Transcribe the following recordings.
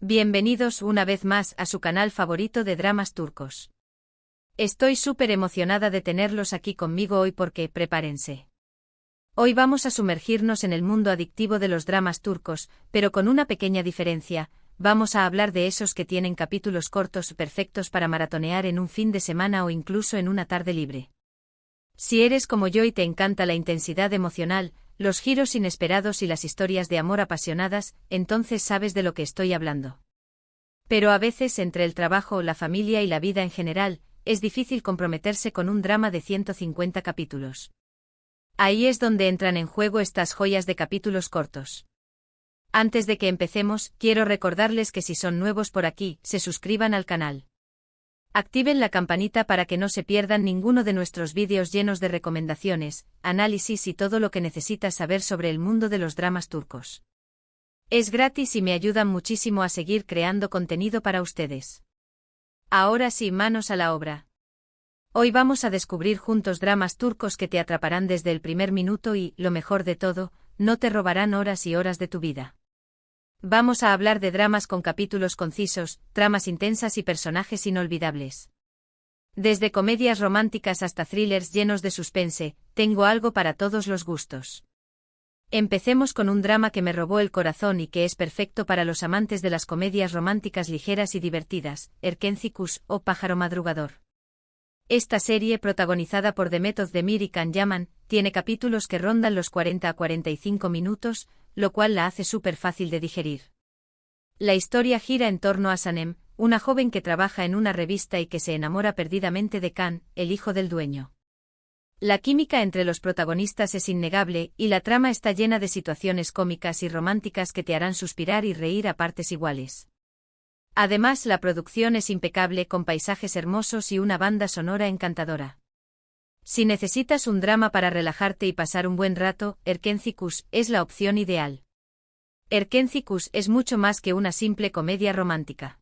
Bienvenidos una vez más a su canal favorito de dramas turcos. Estoy súper emocionada de tenerlos aquí conmigo hoy porque, prepárense. Hoy vamos a sumergirnos en el mundo adictivo de los dramas turcos, pero con una pequeña diferencia, vamos a hablar de esos que tienen capítulos cortos perfectos para maratonear en un fin de semana o incluso en una tarde libre. Si eres como yo y te encanta la intensidad emocional, los giros inesperados y las historias de amor apasionadas, entonces sabes de lo que estoy hablando. Pero a veces entre el trabajo, la familia y la vida en general, es difícil comprometerse con un drama de 150 capítulos. Ahí es donde entran en juego estas joyas de capítulos cortos. Antes de que empecemos, quiero recordarles que si son nuevos por aquí, se suscriban al canal. Activen la campanita para que no se pierdan ninguno de nuestros vídeos llenos de recomendaciones, análisis y todo lo que necesitas saber sobre el mundo de los dramas turcos. Es gratis y me ayudan muchísimo a seguir creando contenido para ustedes. Ahora sí, manos a la obra. Hoy vamos a descubrir juntos dramas turcos que te atraparán desde el primer minuto y, lo mejor de todo, no te robarán horas y horas de tu vida. Vamos a hablar de dramas con capítulos concisos, tramas intensas y personajes inolvidables. Desde comedias románticas hasta thrillers llenos de suspense, tengo algo para todos los gustos. Empecemos con un drama que me robó el corazón y que es perfecto para los amantes de las comedias románticas ligeras y divertidas, Erkenci Kuş o Pájaro Madrugador. Esta serie, protagonizada por Demet Özdemir y Can Yaman, tiene capítulos que rondan los 40 a 45 minutos, lo cual la hace súper fácil de digerir. La historia gira en torno a Sanem, una joven que trabaja en una revista y que se enamora perdidamente de Can, el hijo del dueño. La química entre los protagonistas es innegable y la trama está llena de situaciones cómicas y románticas que te harán suspirar y reír a partes iguales. Además, la producción es impecable con paisajes hermosos y una banda sonora encantadora. Si necesitas un drama para relajarte y pasar un buen rato, Erkenci Kuş es la opción ideal. Erkenci Kuş es mucho más que una simple comedia romántica.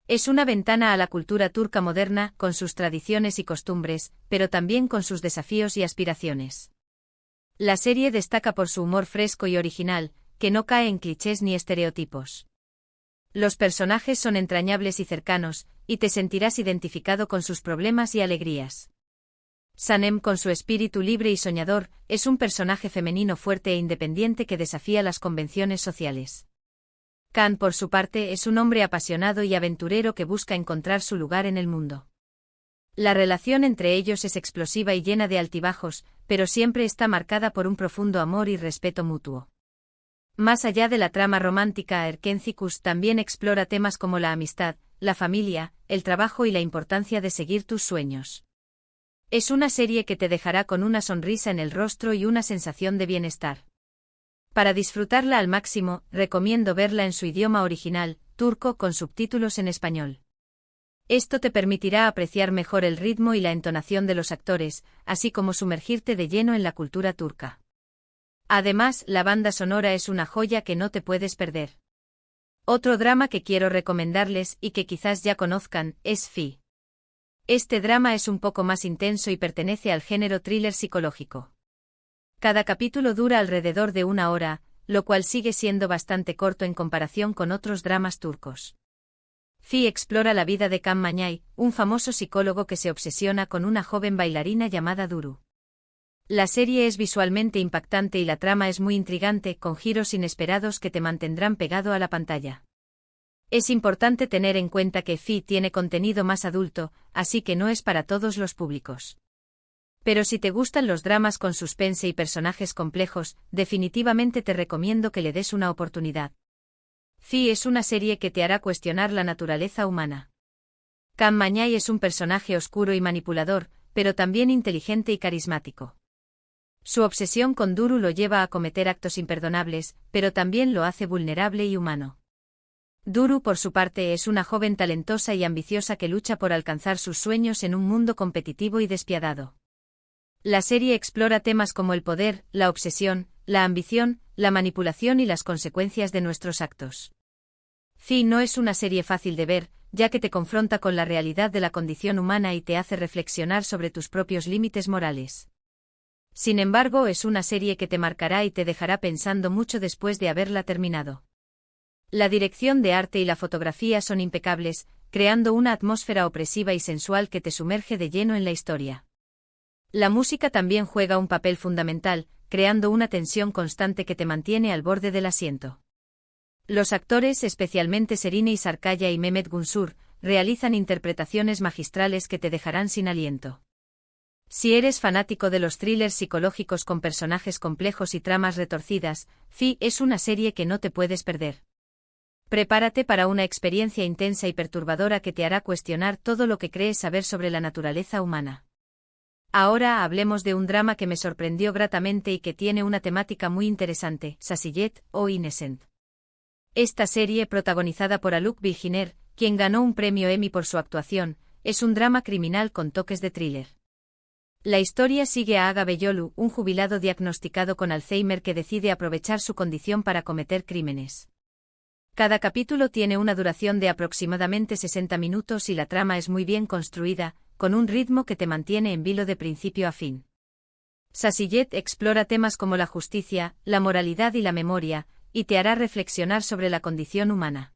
Es una ventana a la cultura turca moderna, con sus tradiciones y costumbres, pero también con sus desafíos y aspiraciones. La serie destaca por su humor fresco y original, que no cae en clichés ni estereotipos. Los personajes son entrañables y cercanos, y te sentirás identificado con sus problemas y alegrías. Sanem, con su espíritu libre y soñador, es un personaje femenino fuerte e independiente que desafía las convenciones sociales. Can, por su parte, es un hombre apasionado y aventurero que busca encontrar su lugar en el mundo. La relación entre ellos es explosiva y llena de altibajos, pero siempre está marcada por un profundo amor y respeto mutuo. Más allá de la trama romántica, Erkenci Kuş también explora temas como la amistad, la familia, el trabajo y la importancia de seguir tus sueños. Es una serie que te dejará con una sonrisa en el rostro y una sensación de bienestar. Para disfrutarla al máximo, recomiendo verla en su idioma original, turco, con subtítulos en español. Esto te permitirá apreciar mejor el ritmo y la entonación de los actores, así como sumergirte de lleno en la cultura turca. Además, la banda sonora es una joya que no te puedes perder. Otro drama que quiero recomendarles y que quizás ya conozcan, es Fi. Este drama es un poco más intenso y pertenece al género thriller psicológico. Cada capítulo dura alrededor de 1 hora, lo cual sigue siendo bastante corto en comparación con otros dramas turcos. Fi explora la vida de Can Mañay, un famoso psicólogo que se obsesiona con una joven bailarina llamada Duru. La serie es visualmente impactante y la trama es muy intrigante, con giros inesperados que te mantendrán pegado a la pantalla. Es importante tener en cuenta que Fi tiene contenido más adulto, así que no es para todos los públicos. Pero si te gustan los dramas con suspense y personajes complejos, definitivamente te recomiendo que le des una oportunidad. Fi es una serie que te hará cuestionar la naturaleza humana. Can Mañay es un personaje oscuro y manipulador, pero también inteligente y carismático. Su obsesión con Duru lo lleva a cometer actos imperdonables, pero también lo hace vulnerable y humano. Duru, por su parte, es una joven talentosa y ambiciosa que lucha por alcanzar sus sueños en un mundo competitivo y despiadado. La serie explora temas como el poder, la obsesión, la ambición, la manipulación y las consecuencias de nuestros actos. Fi no es una serie fácil de ver, ya que te confronta con la realidad de la condición humana y te hace reflexionar sobre tus propios límites morales. Sin embargo, es una serie que te marcará y te dejará pensando mucho después de haberla terminado. La dirección de arte y la fotografía son impecables, creando una atmósfera opresiva y sensual que te sumerge de lleno en la historia. La música también juega un papel fundamental, creando una tensión constante que te mantiene al borde del asiento. Los actores, especialmente Serine Sarkaya y Mehmet Günsur, realizan interpretaciones magistrales que te dejarán sin aliento. Si eres fanático de los thrillers psicológicos con personajes complejos y tramas retorcidas, Fi es una serie que no te puedes perder. Prepárate para una experiencia intensa y perturbadora que te hará cuestionar todo lo que crees saber sobre la naturaleza humana. Ahora hablemos de un drama que me sorprendió gratamente y que tiene una temática muy interesante, Sasiyet, o Innocent. Esta serie, protagonizada por Alok Bilginer, quien ganó un premio Emmy por su actuación, es un drama criminal con toques de thriller. La historia sigue a Aga Beyolu, un jubilado diagnosticado con Alzheimer que decide aprovechar su condición para cometer crímenes. Cada capítulo tiene una duración de aproximadamente 60 minutos y la trama es muy bien construida, con un ritmo que te mantiene en vilo de principio a fin. Sasiyet explora temas como la justicia, la moralidad y la memoria, y te hará reflexionar sobre la condición humana.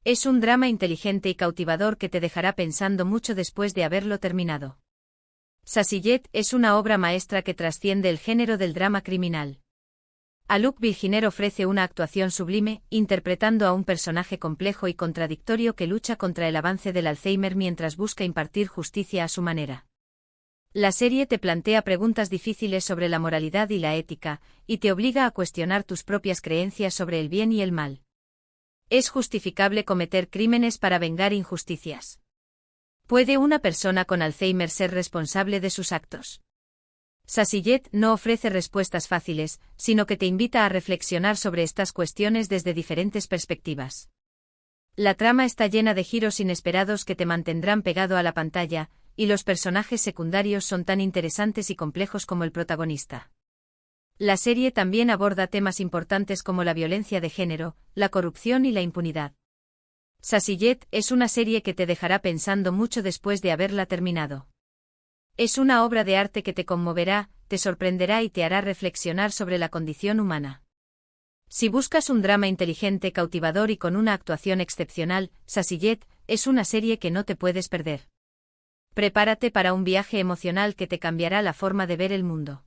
Es un drama inteligente y cautivador que te dejará pensando mucho después de haberlo terminado. Sasiyet es una obra maestra que trasciende el género del drama criminal. Alok Bilginer ofrece una actuación sublime, interpretando a un personaje complejo y contradictorio que lucha contra el avance del Alzheimer mientras busca impartir justicia a su manera. La serie te plantea preguntas difíciles sobre la moralidad y la ética, y te obliga a cuestionar tus propias creencias sobre el bien y el mal. ¿Es justificable cometer crímenes para vengar injusticias? ¿Puede una persona con Alzheimer ser responsable de sus actos? Sasiyet no ofrece respuestas fáciles, sino que te invita a reflexionar sobre estas cuestiones desde diferentes perspectivas. La trama está llena de giros inesperados que te mantendrán pegado a la pantalla, y los personajes secundarios son tan interesantes y complejos como el protagonista. La serie también aborda temas importantes como la violencia de género, la corrupción y la impunidad. Sasiyet es una serie que te dejará pensando mucho después de haberla terminado. Es una obra de arte que te conmoverá, te sorprenderá y te hará reflexionar sobre la condición humana. Si buscas un drama inteligente, cautivador y con una actuación excepcional, Sasiyet es una serie que no te puedes perder. Prepárate para un viaje emocional que te cambiará la forma de ver el mundo.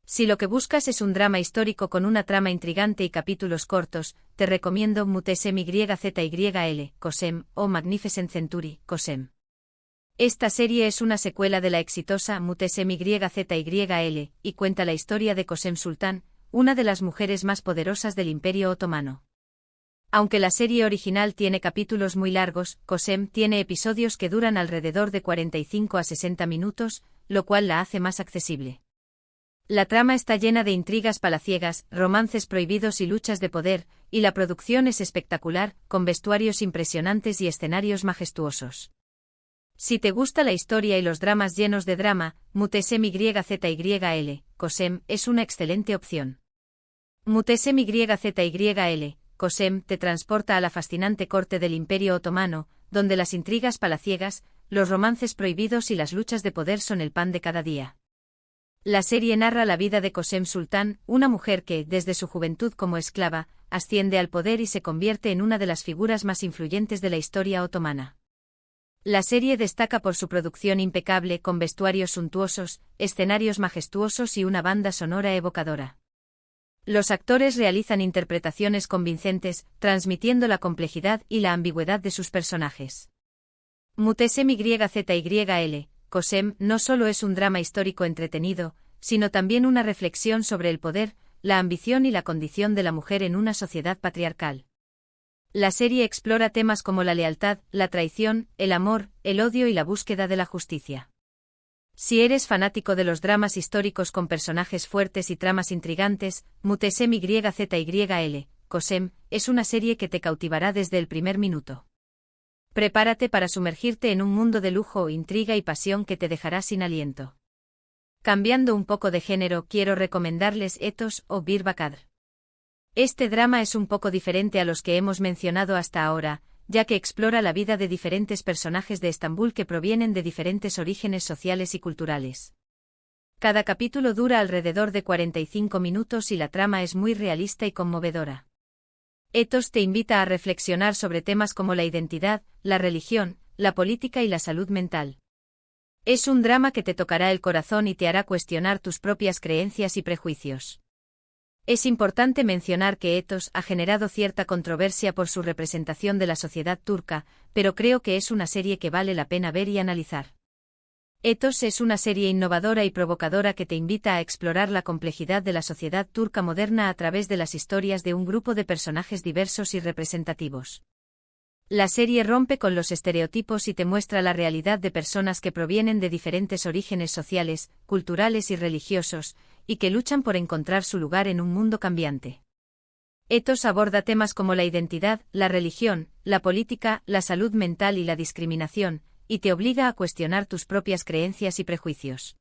Si lo que buscas es un drama histórico con una trama intrigante y capítulos cortos, te recomiendo Mutesem YZYL, Cosem, o Magnificent Century, Cosem. Esta serie es una secuela de la exitosa Mutesem YZYL, y cuenta la historia de Cosem Sultan, una de las mujeres más poderosas del Imperio Otomano. Aunque la serie original tiene capítulos muy largos, Cosem tiene episodios que duran alrededor de 45 a 60 minutos, lo cual la hace más accesible. La trama está llena de intrigas palaciegas, romances prohibidos y luchas de poder, y la producción es espectacular, con vestuarios impresionantes y escenarios majestuosos. Si te gusta la historia y los dramas llenos de drama, Mutesem YZYL, Cosem, es una excelente opción. Mutesem YZYL, Cosem te transporta a la fascinante corte del Imperio Otomano, donde las intrigas palaciegas, los romances prohibidos y las luchas de poder son el pan de cada día. La serie narra la vida de Cosem Sultan, una mujer que, desde su juventud como esclava, asciende al poder y se convierte en una de las figuras más influyentes de la historia otomana. La serie destaca por su producción impecable con vestuarios suntuosos, escenarios majestuosos y una banda sonora evocadora. Los actores realizan interpretaciones convincentes, transmitiendo la complejidad y la ambigüedad de sus personajes. Mutesem YZYL, Cosem no solo es un drama histórico entretenido, sino también una reflexión sobre el poder, la ambición y la condición de la mujer en una sociedad patriarcal. La serie explora temas como la lealtad, la traición, el amor, el odio y la búsqueda de la justicia. Si eres fanático de los dramas históricos con personajes fuertes y tramas intrigantes, Mutesem YZYL, Cosem, es una serie que te cautivará desde el primer minuto. Prepárate para sumergirte en un mundo de lujo, intriga y pasión que te dejará sin aliento. Cambiando un poco de género, quiero recomendarles Ethos o Bir Bakadr. Este drama es un poco diferente a los que hemos mencionado hasta ahora, ya que explora la vida de diferentes personajes de Estambul que provienen de diferentes orígenes sociales y culturales. Cada capítulo dura alrededor de 45 minutos y la trama es muy realista y conmovedora. Ethos te invita a reflexionar sobre temas como la identidad, la religión, la política y la salud mental. Es un drama que te tocará el corazón y te hará cuestionar tus propias creencias y prejuicios. Es importante mencionar que Ethos ha generado cierta controversia por su representación de la sociedad turca, pero creo que es una serie que vale la pena ver y analizar. Ethos es una serie innovadora y provocadora que te invita a explorar la complejidad de la sociedad turca moderna a través de las historias de un grupo de personajes diversos y representativos. La serie rompe con los estereotipos y te muestra la realidad de personas que provienen de diferentes orígenes sociales, culturales y religiosos, y que luchan por encontrar su lugar en un mundo cambiante. Ethos aborda temas como la identidad, la religión, la política, la salud mental y la discriminación, y te obliga a cuestionar tus propias creencias y prejuicios.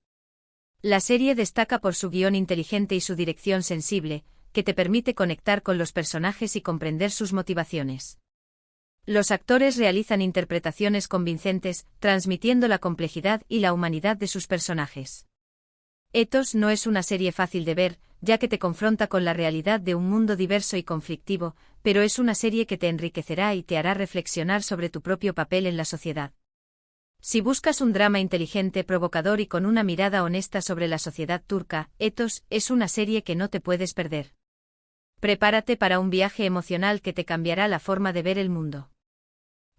La serie destaca por su guión inteligente y su dirección sensible, que te permite conectar con los personajes y comprender sus motivaciones. Los actores realizan interpretaciones convincentes, transmitiendo la complejidad y la humanidad de sus personajes. Ethos no es una serie fácil de ver, ya que te confronta con la realidad de un mundo diverso y conflictivo, pero es una serie que te enriquecerá y te hará reflexionar sobre tu propio papel en la sociedad. Si buscas un drama inteligente, provocador y con una mirada honesta sobre la sociedad turca, Ethos es una serie que no te puedes perder. Prepárate para un viaje emocional que te cambiará la forma de ver el mundo.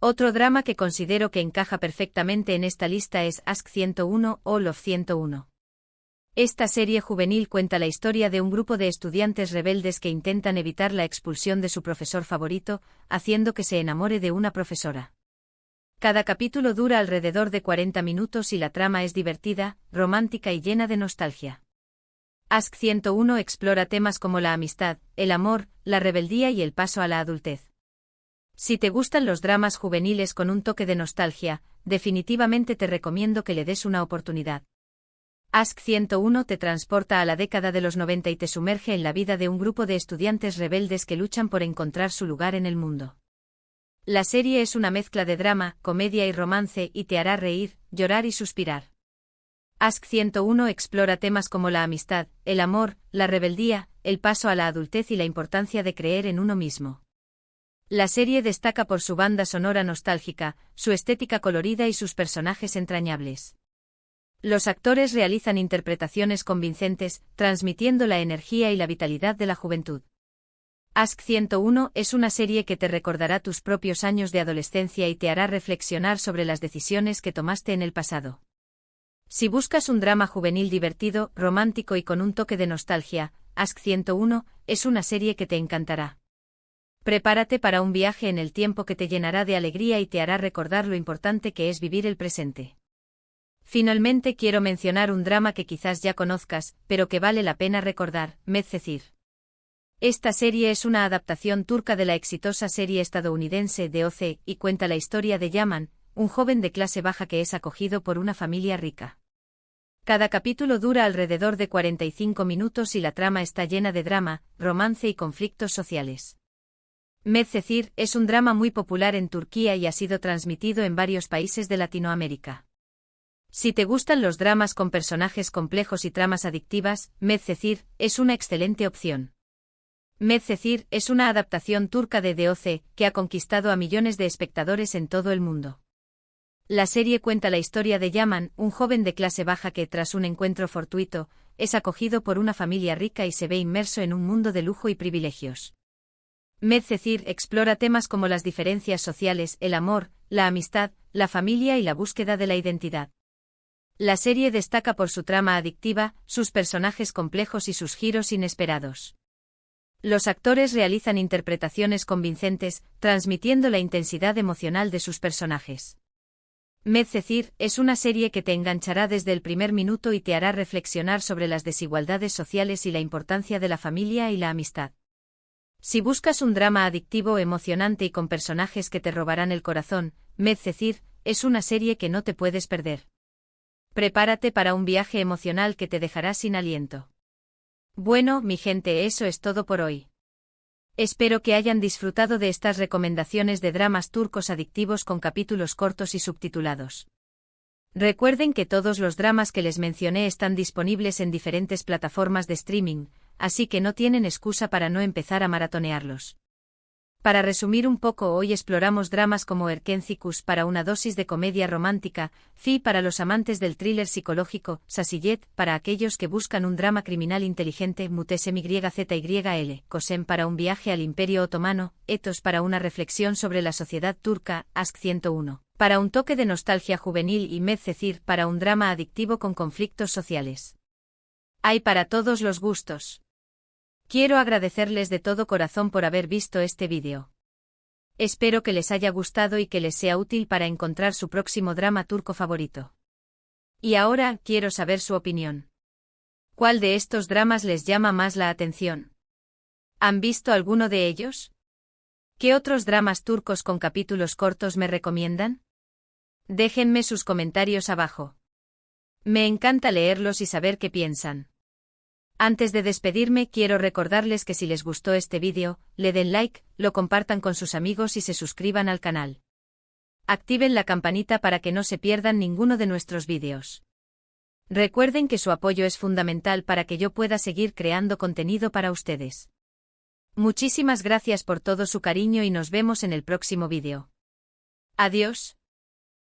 Otro drama que considero que encaja perfectamente en esta lista es Ask 101 o Love 101. Esta serie juvenil cuenta la historia de un grupo de estudiantes rebeldes que intentan evitar la expulsión de su profesor favorito, haciendo que se enamore de una profesora. Cada capítulo dura alrededor de 40 minutos y la trama es divertida, romántica y llena de nostalgia. Ask 101 explora temas como la amistad, el amor, la rebeldía y el paso a la adultez. Si te gustan los dramas juveniles con un toque de nostalgia, definitivamente te recomiendo que le des una oportunidad. Ask 101 te transporta a la década de los 90 y te sumerge en la vida de un grupo de estudiantes rebeldes que luchan por encontrar su lugar en el mundo. La serie es una mezcla de drama, comedia y romance y te hará reír, llorar y suspirar. Ask 101 explora temas como la amistad, el amor, la rebeldía, el paso a la adultez y la importancia de creer en uno mismo. La serie destaca por su banda sonora nostálgica, su estética colorida y sus personajes entrañables. Los actores realizan interpretaciones convincentes, transmitiendo la energía y la vitalidad de la juventud. Ask 101 es una serie que te recordará tus propios años de adolescencia y te hará reflexionar sobre las decisiones que tomaste en el pasado. Si buscas un drama juvenil divertido, romántico y con un toque de nostalgia, Ask 101 es una serie que te encantará. Prepárate para un viaje en el tiempo que te llenará de alegría y te hará recordar lo importante que es vivir el presente. Finalmente quiero mencionar un drama que quizás ya conozcas, pero que vale la pena recordar, Medcezir. Esta serie es una adaptación turca de la exitosa serie estadounidense de OC y cuenta la historia de Yaman, un joven de clase baja que es acogido por una familia rica. Cada capítulo dura alrededor de 45 minutos y la trama está llena de drama, romance y conflictos sociales. Medcezir es un drama muy popular en Turquía y ha sido transmitido en varios países de Latinoamérica. Si te gustan los dramas con personajes complejos y tramas adictivas, Medcezir es una excelente opción. Medcezir es una adaptación turca de DOC que ha conquistado a millones de espectadores en todo el mundo. La serie cuenta la historia de Yaman, un joven de clase baja que, tras un encuentro fortuito, es acogido por una familia rica y se ve inmerso en un mundo de lujo y privilegios. Medcezir explora temas como las diferencias sociales, el amor, la amistad, la familia y la búsqueda de la identidad. La serie destaca por su trama adictiva, sus personajes complejos y sus giros inesperados. Los actores realizan interpretaciones convincentes, transmitiendo la intensidad emocional de sus personajes. Medcezir es una serie que te enganchará desde el primer minuto y te hará reflexionar sobre las desigualdades sociales y la importancia de la familia y la amistad. Si buscas un drama adictivo, emocionante y con personajes que te robarán el corazón, Medcezir es una serie que no te puedes perder. Prepárate para un viaje emocional que te dejará sin aliento. Bueno, mi gente, eso es todo por hoy. Espero que hayan disfrutado de estas recomendaciones de dramas turcos adictivos con capítulos cortos y subtitulados. Recuerden que todos los dramas que les mencioné están disponibles en diferentes plataformas de streaming, así que no tienen excusa para no empezar a maratonearlos. Para resumir un poco, hoy exploramos dramas como Erkencicus para una dosis de comedia romántica, Fi para los amantes del thriller psicológico, Sasillet para aquellos que buscan un drama criminal inteligente, Mutesem YZYL, Kosem para un viaje al Imperio Otomano, Ethos para una reflexión sobre la sociedad turca, Ask 101, para un toque de nostalgia juvenil y Medcezir para un drama adictivo con conflictos sociales. Hay para todos los gustos. Quiero agradecerles de todo corazón por haber visto este vídeo. Espero que les haya gustado y que les sea útil para encontrar su próximo drama turco favorito. Y ahora, quiero saber su opinión. ¿Cuál de estos dramas les llama más la atención? ¿Han visto alguno de ellos? ¿Qué otros dramas turcos con capítulos cortos me recomiendan? Déjenme sus comentarios abajo. Me encanta leerlos y saber qué piensan. Antes de despedirme, quiero recordarles que si les gustó este vídeo, le den like, lo compartan con sus amigos y se suscriban al canal. Activen la campanita para que no se pierdan ninguno de nuestros vídeos. Recuerden que su apoyo es fundamental para que yo pueda seguir creando contenido para ustedes. Muchísimas gracias por todo su cariño y nos vemos en el próximo vídeo. Adiós.